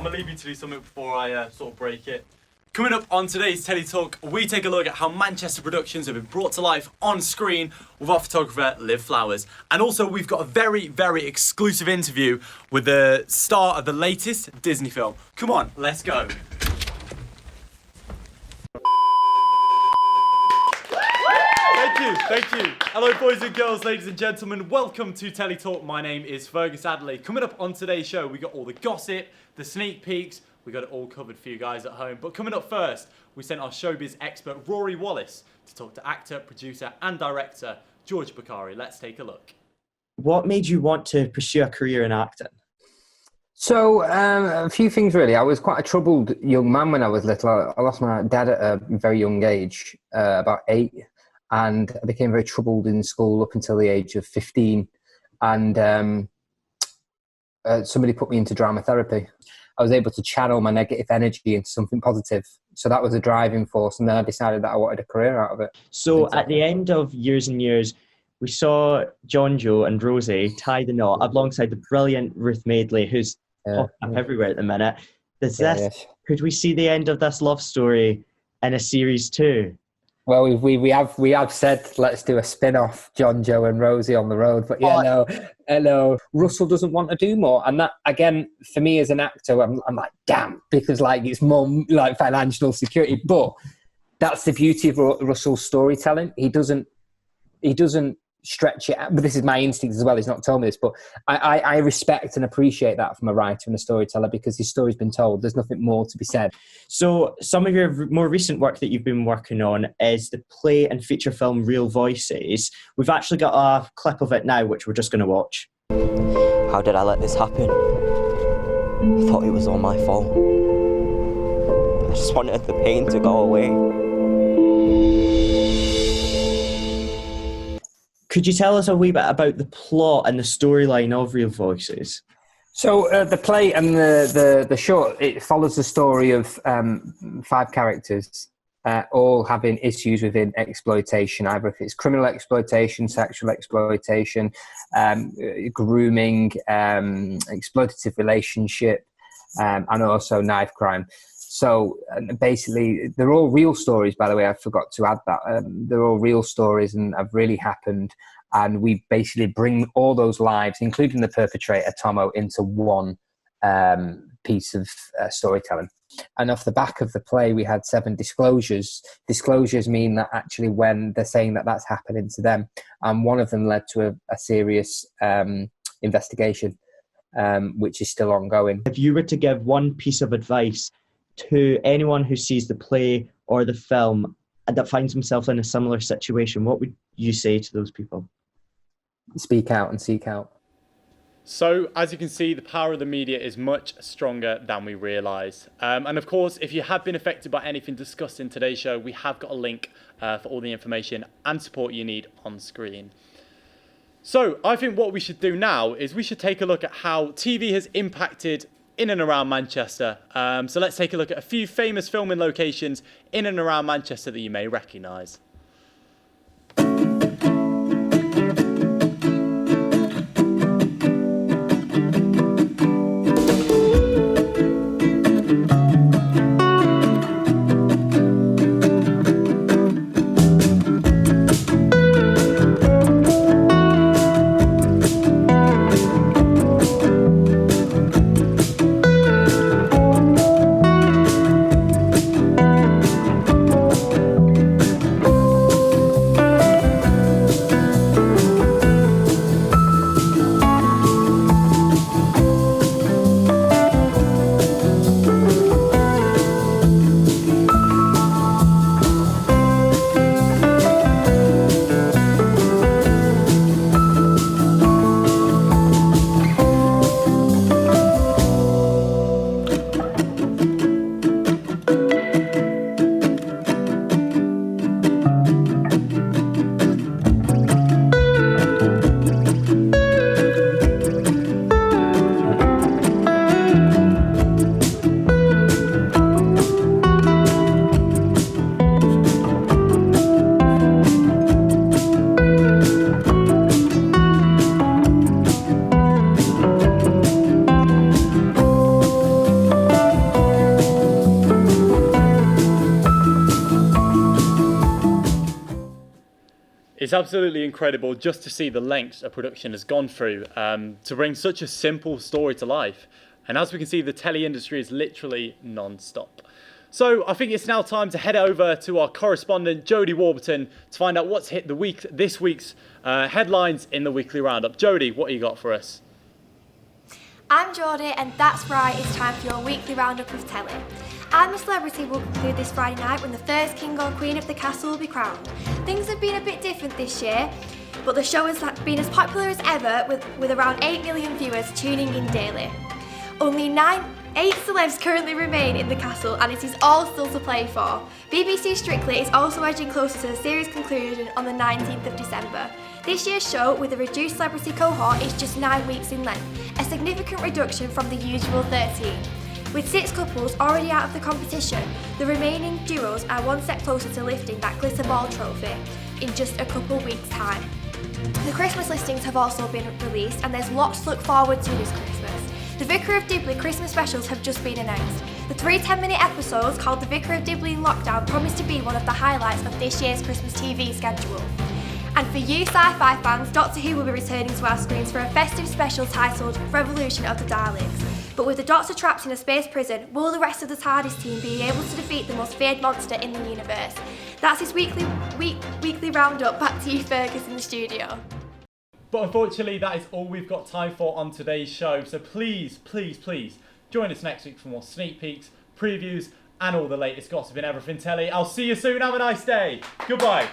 I'm gonna leave you to do something before I sort of break it. Coming up on today's Telly Talk, we take a look at how Manchester productions have been brought to life on screen with our photographer, Liv Flowers. And also, we've got a very, very exclusive interview with the star of the latest Disney film. Come on, let's go. Thank you. Hello, boys and girls, ladies and gentlemen. Welcome to Telly Talk. My name is Fergus Adderley. Coming up on today's show, we got all the gossip, the sneak peeks. We got it all covered for you guys at home. But coming up first, we sent our showbiz expert, Rory Wallace, to talk to actor, producer, and director, George Bakari. Let's take a look. What made you want to pursue a career in acting? So, a few things really. I was quite a troubled young man when I was little. I lost my dad at a very young age, about 8. And I became very troubled in school up until the age of 15. And somebody put me into drama therapy. I was able to channel my negative energy into something positive. So that was a driving force. And then I decided that I wanted a career out of it. So at the end of Years and Years, we saw John Joe and Rosie tie the knot alongside the brilliant Ruth Madeley, who's popping up everywhere at the minute. Could we see the end of this love story in a series 2? Well, we have said let's do a spin-off, John, Joe and Rosie on the road. But yeah, no. Russell doesn't want to do more, and that again for me as an actor, I'm like, damn, because like it's more like financial security. But that's the beauty of Russell's storytelling. He doesn't stretch it out. But this is my instinct as well. He's not told me this, but I respect and appreciate that from a writer and a storyteller because his story's been told. There's nothing more to be said. So some of your more recent work that you've been working on is the play and feature film Real Voices. We've actually got a clip of it now, which we're just going to watch. How did I let this happen? I thought it was all my fault. I just wanted the pain to go away. Could you tell us a wee bit about the plot and the storyline of Real Voices? So the play and the short, it follows the story of 5 characters, all having issues within exploitation, either if it's criminal exploitation, sexual exploitation, grooming, exploitative relationship, and also knife crime. So basically, they're all real stories, by the way. I forgot to add that. They're all real stories and have really happened. And we basically bring all those lives, including the perpetrator, Tomo, into one piece of storytelling. And off the back of the play, we had 7 disclosures. Disclosures mean that actually when they're saying that that's happening to them. And one of them led to a serious investigation, which is still ongoing. If you were to give one piece of advice to anyone who sees the play or the film and that finds himself in a similar situation, what would you say to those people? Speak out and seek out. So, as you can see, the power of the media is much stronger than we realise. And of course, if you have been affected by anything discussed in today's show, we have got a link for all the information and support you need on screen. So, I think what we should do now is we should take a look at how TV has impacted in and around Manchester. So let's take a look at a few famous filming locations in and around Manchester that you may recognise. It's absolutely incredible just to see the lengths a production has gone through to bring such a simple story to life. And as we can see, the telly industry is literally non-stop. So I think it's now time to head over to our correspondent, Jodie Warburton, to find out what's hit this week's headlines in the weekly roundup. Jodie, what have you got for us? I'm Jodie, and that's right, it's time for your weekly roundup of telly. I'm a Celebrity will conclude this Friday night when the first king or queen of the castle will be crowned. Things have been a bit different this year, but the show has been as popular as ever with around 8 million viewers tuning in daily. Only 8 celebs currently remain in the castle, and it is all still to play for. BBC Strictly is also edging closer to the series conclusion on the 19th of December. This year's show, with a reduced celebrity cohort, is just 9 weeks in length, a significant reduction from the usual 13. With 6 couples already out of the competition, the remaining duos are one step closer to lifting that glitter ball trophy in just a couple weeks' time. The Christmas listings have also been released, and there's lots to look forward to this Christmas. The Vicar of Dibley Christmas specials have just been announced. The 3 10-minute episodes called The Vicar of Dibley in Lockdown promise to be one of the highlights of this year's Christmas TV schedule. And for you sci-fi fans, Doctor Who will be returning to our screens for a festive special titled Revolution of the Daleks. But with the Doctor trapped in a space prison, will the rest of the TARDIS team be able to defeat the most feared monster in the universe? That's his weekly roundup. Back to you, Fergus, in the studio. But unfortunately, that is all we've got time for on today's show. So please, please, please join us next week for more sneak peeks, previews, and all the latest gossip in everything telly. I'll see you soon. Have a nice day. Goodbye.